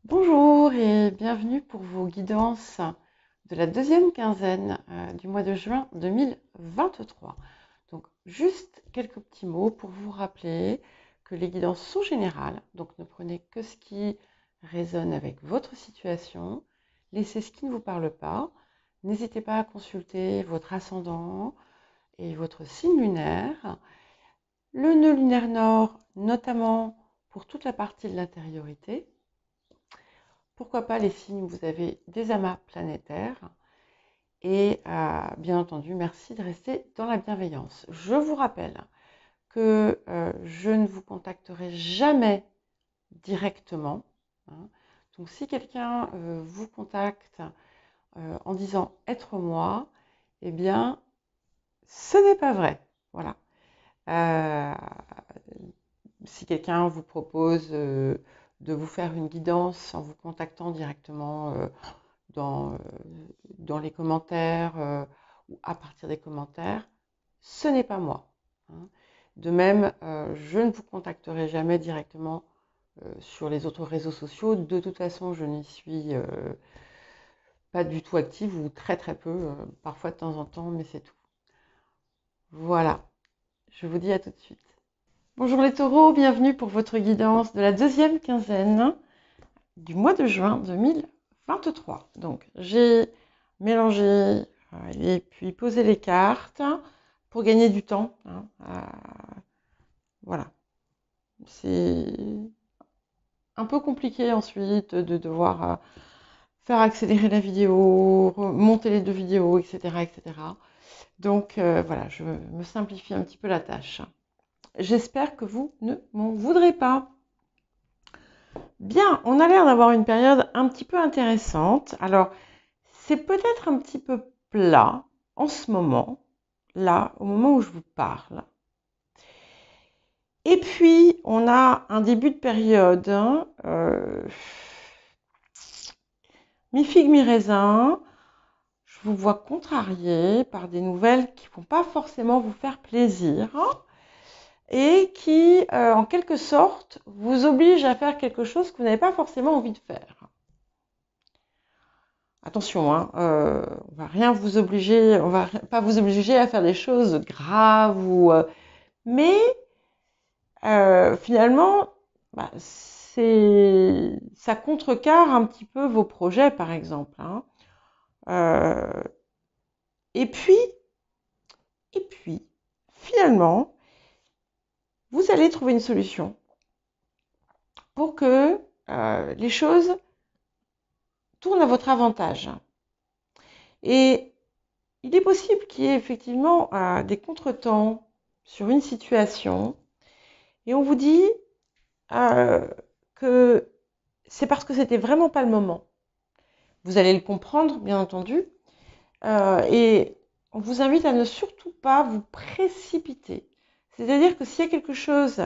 Bonjour et bienvenue pour vos guidances de la deuxième quinzaine du mois de juin 2023. Donc juste quelques petits mots pour vous rappeler que les guidances sont générales, donc ne prenez que ce qui résonne avec votre situation, laissez ce qui ne vous parle pas, n'hésitez pas à consulter votre ascendant et votre signe lunaire, le nœud lunaire nord notamment pour toute la partie de l'intériorité. Pourquoi pas les signes où vous avez des amas planétaires. Et bien entendu, merci de rester dans la bienveillance. Je vous rappelle que je ne vous contacterai jamais directement, hein. Donc si quelqu'un vous contacte en disant être moi, eh bien, ce n'est pas vrai. Voilà. Euh, Si quelqu'un vous propose de vous faire une guidance en vous contactant directement dans, dans les commentaires ou à partir des commentaires, ce n'est pas moi, hein. De même, je ne vous contacterai jamais directement sur les autres réseaux sociaux. De toute façon, je n'y suis pas du tout active ou très très peu, parfois de temps en temps, mais c'est tout. Voilà, je vous dis à tout de suite. Bonjour les taureaux, bienvenue pour votre guidance de la deuxième quinzaine du mois de juin 2023. Donc, j'ai mélangé et puis posé les cartes pour gagner du temps, hein. Voilà. C'est un peu compliqué ensuite de devoir faire accélérer la vidéo, monter les deux vidéos, etc., etc. Donc, voilà, je me simplifie un petit peu la tâche. J'espère que vous ne m'en voudrez pas. Bien, on a l'air d'avoir une période un petit peu intéressante. Alors, c'est peut-être un petit peu plat en ce moment, là, au moment où je vous parle. Et puis, on a un début de période, hein, mi-figue, mi-raisin. Je vous vois contrarié par des nouvelles qui ne vont pas forcément vous faire plaisir, hein, et qui, en quelque sorte, vous obligent à faire quelque chose que vous n'avez pas forcément envie de faire. Attention, hein, on va rien vous obliger, on va pas vous obliger à faire des choses graves ou, mais finalement, bah, ça contrecarre un petit peu vos projets, par exemple, hein. Euh, et puis, finalement, vous allez trouver une solution pour que les choses tournent à votre avantage. Et il est possible qu'il y ait effectivement des contretemps sur une situation, et on vous dit que c'est parce que c'était vraiment pas le moment. Vous allez le comprendre, bien entendu, et on vous invite à ne surtout pas vous précipiter. C'est-à-dire que s'il y a quelque chose,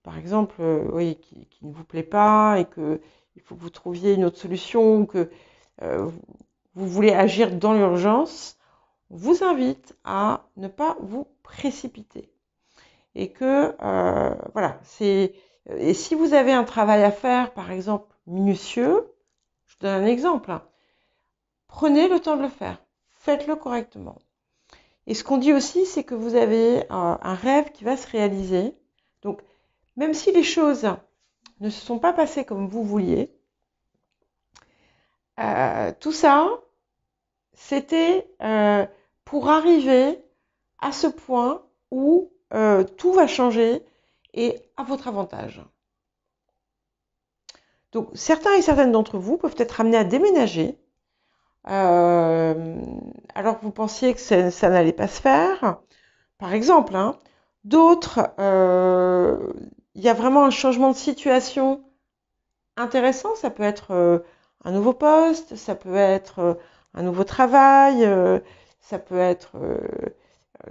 par exemple, oui, qui ne vous plaît pas et qu'il faut que vous trouviez une autre solution, ou que vous voulez agir dans l'urgence, on vous invite à ne pas vous précipiter. Et que, voilà, et si vous avez un travail à faire, par exemple, minutieux, je vous donne un exemple, hein, prenez le temps de le faire, faites-le correctement. Et ce qu'on dit aussi, c'est que vous avez un rêve qui va se réaliser. Donc, même si les choses ne se sont pas passées comme vous vouliez, tout ça, c'était pour arriver à ce point où tout va changer et à votre avantage. Donc, certains et certaines d'entre vous peuvent être amenés à déménager. Alors que vous pensiez que ça n'allait pas se faire, par exemple, hein. D'autres, il y a vraiment un changement de situation intéressant. Ça peut être un nouveau poste, ça peut être un nouveau travail, ça peut être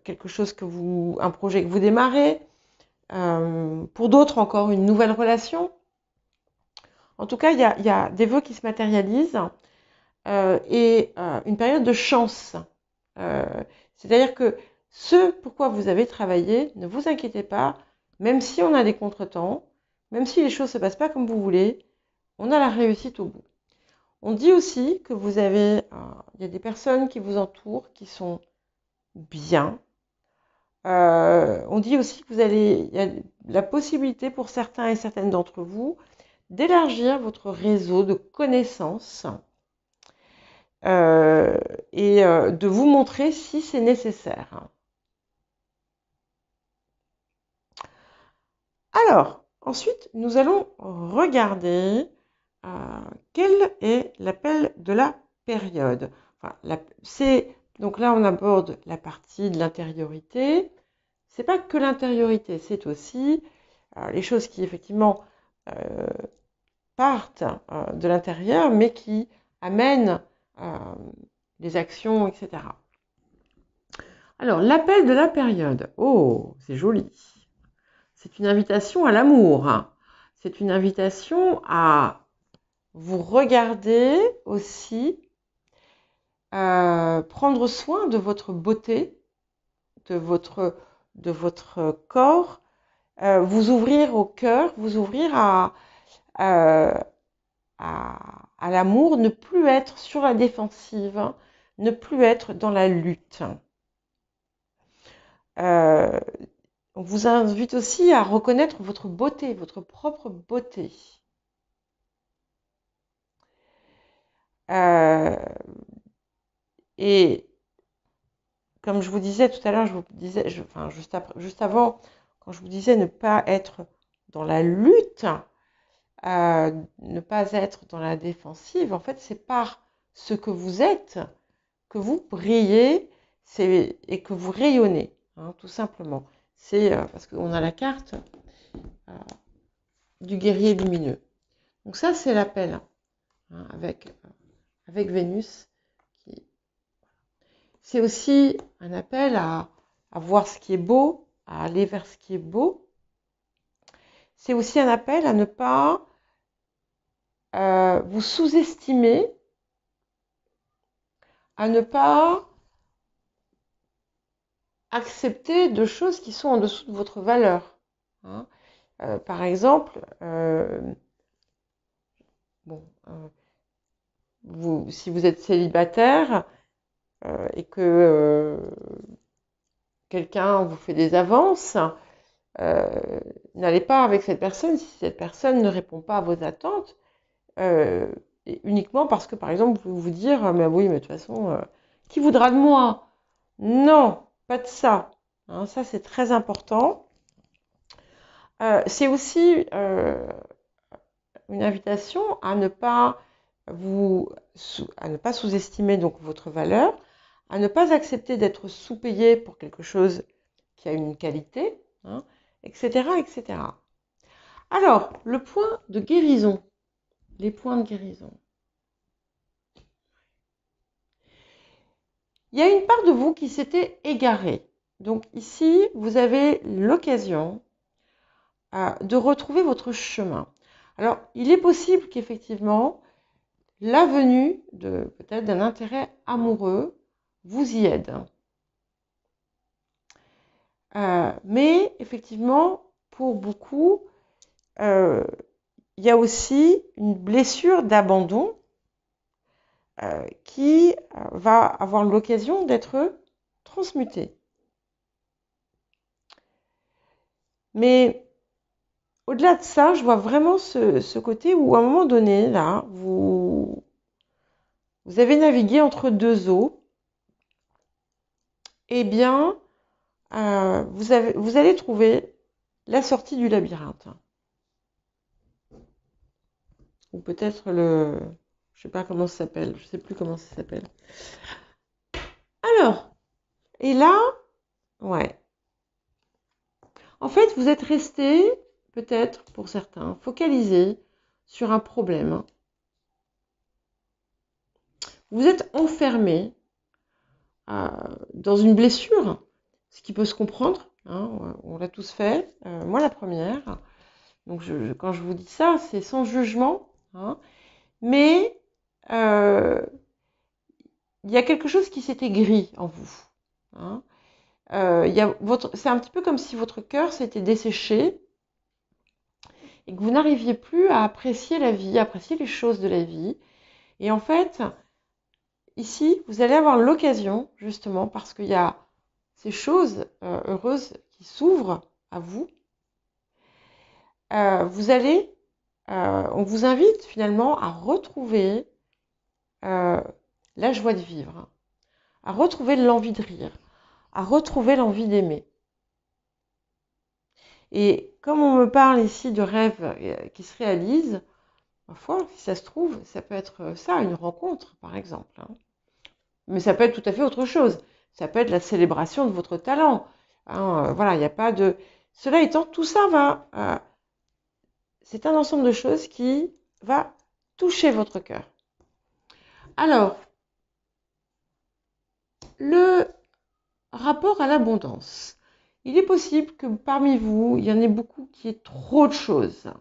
quelque chose un projet que vous démarrez. Pour d'autres, encore une nouvelle relation. En tout cas, il y a des vœux qui se matérialisent et une période de chance. C'est-à-dire que ce pourquoi vous avez travaillé, ne vous inquiétez pas, même si on a des contretemps, même si les choses ne se passent pas comme vous voulez, on a la réussite au bout. On dit aussi que il y a des personnes qui vous entourent qui sont bien. On dit aussi que il y a la possibilité pour certains et certaines d'entre vous d'élargir votre réseau de connaissances et de vous montrer si c'est nécessaire. Alors, ensuite, nous allons regarder quel est l'appel de la période. Enfin, donc là, on aborde la partie de l'intériorité. C'est pas que l'intériorité, c'est aussi les choses qui effectivement partent de l'intérieur, mais qui amènent les actions, etc. Alors, l'appel de la période. Oh, c'est joli. C'est une invitation à l'amour. C'est une invitation à vous regarder aussi, prendre soin de votre beauté, de votre corps, vous ouvrir au cœur, vous ouvrir à l'amour, ne plus être sur la défensive, ne plus être dans la lutte. On vous invite aussi à reconnaître votre beauté, votre propre beauté. Et comme je vous disais tout à l'heure, juste avant, quand je vous disais ne pas être dans la lutte, ne pas être dans la défensive, en fait, c'est par ce que vous êtes que vous brillez et que vous rayonnez, hein, tout simplement. C'est parce qu'on a la carte du guerrier lumineux. Donc ça, c'est l'appel hein, avec Vénus. C'est aussi un appel à voir ce qui est beau, à aller vers ce qui est beau. C'est aussi un appel à ne pas vous sous-estimer, à ne pas accepter de choses qui sont en dessous de votre valeur. Hein. Par exemple, si vous êtes célibataire et que quelqu'un vous fait des avances, n'allez pas avec cette personne si cette personne ne répond pas à vos attentes, uniquement parce que, par exemple, vous pouvez vous dire « mais oui, mais de toute façon, qui voudra de moi ?» Non, pas de ça. Hein, ça, c'est très important. C'est aussi une invitation à ne pas sous-estimer donc votre valeur, à ne pas accepter d'être sous-payé pour quelque chose qui a une qualité, hein, etc., etc. Alors, le point de guérison, les points de guérison. Il y a une part de vous qui s'était égarée. Donc ici, vous avez l'occasion de retrouver votre chemin. Alors, il est possible qu'effectivement, la venue peut-être d'un intérêt amoureux vous y aide. Mais effectivement, pour beaucoup, il y a aussi une blessure d'abandon qui va avoir l'occasion d'être transmutée. Mais au-delà de ça, je vois vraiment ce côté où à un moment donné, là, vous avez navigué entre deux eaux. Eh bien, vous allez trouver la sortie du labyrinthe. Ou peut-être je sais pas comment ça s'appelle, je sais plus comment ça s'appelle. Alors, et là, ouais. En fait, vous êtes resté, peut-être pour certains, focalisé sur un problème. Vous êtes enfermé dans une blessure, ce qui peut se comprendre, hein, on l'a tous fait, moi la première. Donc quand je vous dis ça, c'est sans jugement, hein, mais il y a quelque chose qui s'est aigri en vous. Hein. C'est un petit peu comme si votre cœur s'était desséché et que vous n'arriviez plus à apprécier la vie, à apprécier les choses de la vie. Et en fait, ici, vous allez avoir l'occasion, justement, parce qu'il y a ces choses heureuses qui s'ouvrent à vous. On vous invite finalement à retrouver la joie de vivre, à retrouver l'envie de rire, à retrouver l'envie d'aimer. Et comme on me parle ici de rêves qui se réalisent, parfois, si ça se trouve, ça peut être ça, une rencontre, par exemple. Mais ça peut être tout à fait autre chose. Ça peut être la célébration de votre talent. Voilà, il n'y a pas de... Cela étant, tout ça va... c'est un ensemble de choses qui va toucher votre cœur. Alors, le rapport à l'abondance. Il est possible que parmi vous, il y en ait beaucoup qui aient trop de choses.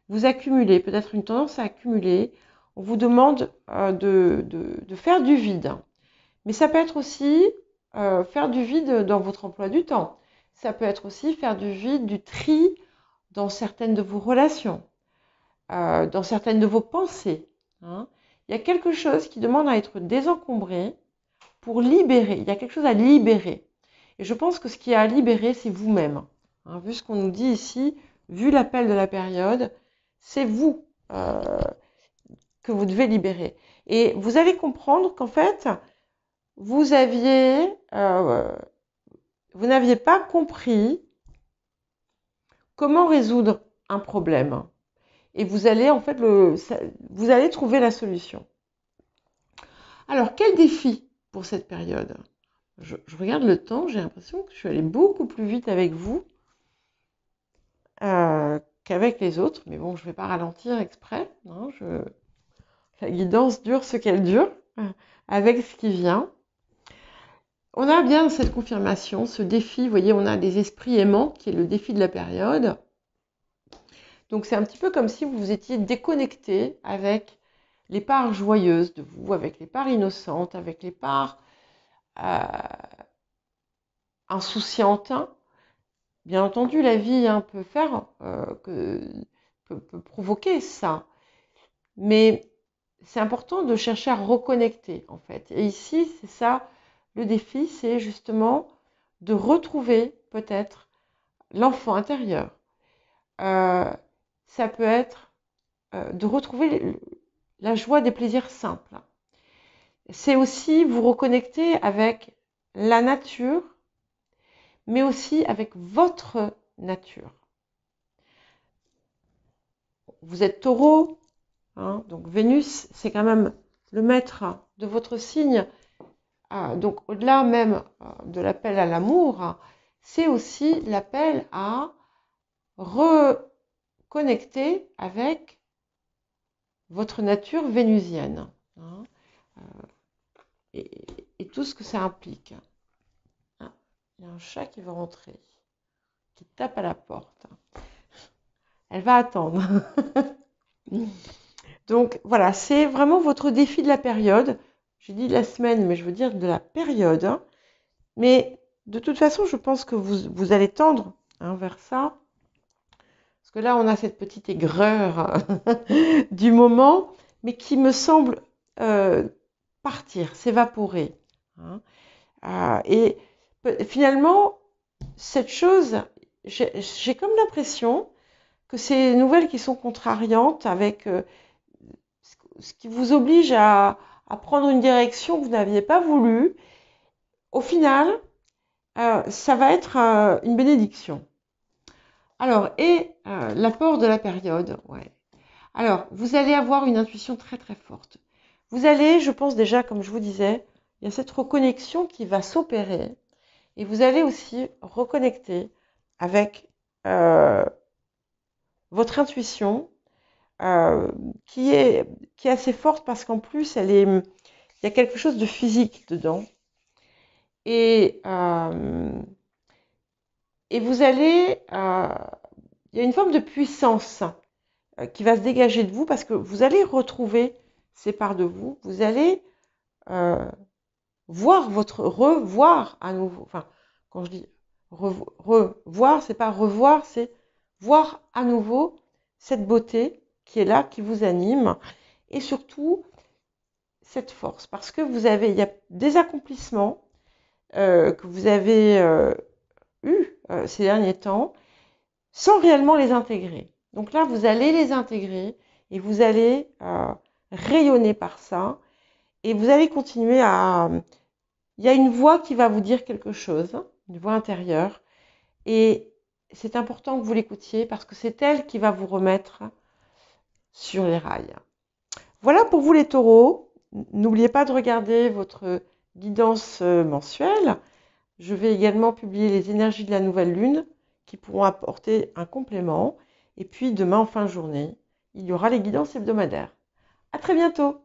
Vous accumulez, peut-être une tendance à accumuler. On vous demande de faire du vide. Mais ça peut être aussi faire du vide dans votre emploi du temps. Ça peut être aussi faire du vide, du tri dans certaines de vos relations, dans certaines de vos pensées. Il y a quelque chose qui demande à être désencombré pour libérer. Il y a quelque chose à libérer. Et je pense que ce qui est à libérer, c'est vous-même. Vu ce qu'on nous dit ici, vu l'appel de la période, c'est vous que vous devez libérer. Et vous allez comprendre qu'en fait, vous n'aviez pas compris comment résoudre un problème. Et vous allez en fait vous allez trouver la solution. Alors, quel défi pour cette période ? Je regarde le temps, j'ai l'impression que je suis allée beaucoup plus vite avec vous qu'avec les autres. Mais bon, je ne vais pas ralentir exprès. La guidance dure ce qu'elle dure, avec ce qui vient. On a bien cette confirmation, ce défi. Vous voyez, on a des esprits aimants, qui est le défi de la période. Donc, c'est un petit peu comme si vous étiez déconnecté avec les parts joyeuses de vous, avec les parts innocentes, avec les parts insouciantes. Bien entendu, la vie peut faire, peut provoquer ça. Mais c'est important de chercher à reconnecter, en fait. Et ici, c'est ça, le défi, c'est justement de retrouver peut-être l'enfant intérieur. Ça peut être de retrouver la joie des plaisirs simples. C'est aussi vous reconnecter avec la nature, mais aussi avec votre nature. Vous êtes taureau, donc Vénus, c'est quand même le maître de votre signe. Donc au-delà même de l'appel à l'amour, c'est aussi l'appel à reconnecter avec votre nature vénusienne. Et tout ce que ça implique. Il y a un chat qui veut rentrer, qui tape à la porte. Elle va attendre. Donc voilà, c'est vraiment votre défi de la période. J'ai dit de la semaine, mais je veux dire de la période. Mais de toute façon, je pense que vous allez tendre vers ça. Parce que là, on a cette petite aigreur du moment, mais qui me semble partir, s'évaporer. Et finalement, cette chose, j'ai comme l'impression que ces nouvelles qui sont contrariantes avec ce qui vous oblige à prendre une direction que vous n'aviez pas voulu, au final, ça va être une bénédiction. Alors, et l'apport de la période, ouais. Alors, vous allez avoir une intuition très très forte. Vous allez, je pense déjà, comme je vous disais, il y a cette reconnexion qui va s'opérer. Et vous allez aussi reconnecter avec votre intuition, qui est assez forte parce qu'en plus, il y a quelque chose de physique dedans. Et vous allez... il y a une forme de puissance qui va se dégager de vous parce que vous allez retrouver ces parts de vous. Vous allez revoir à nouveau. Enfin, quand je dis revoir, c'est pas revoir, c'est voir à nouveau cette beauté qui est là, qui vous anime, et surtout cette force, parce que il y a des accomplissements que vous avez eus ces derniers temps, sans réellement les intégrer. Donc là, vous allez les intégrer et vous allez rayonner par ça, et vous allez continuer à... Il y a une voix qui va vous dire quelque chose, une voix intérieure, et c'est important que vous l'écoutiez parce que c'est elle qui va vous remettre sur les rails. Voilà pour vous les taureaux. N'oubliez pas de regarder votre guidance mensuelle. Je vais également publier les énergies de la nouvelle lune qui pourront apporter un complément. Et puis demain en fin de journée, il y aura les guidances hebdomadaires. À très bientôt!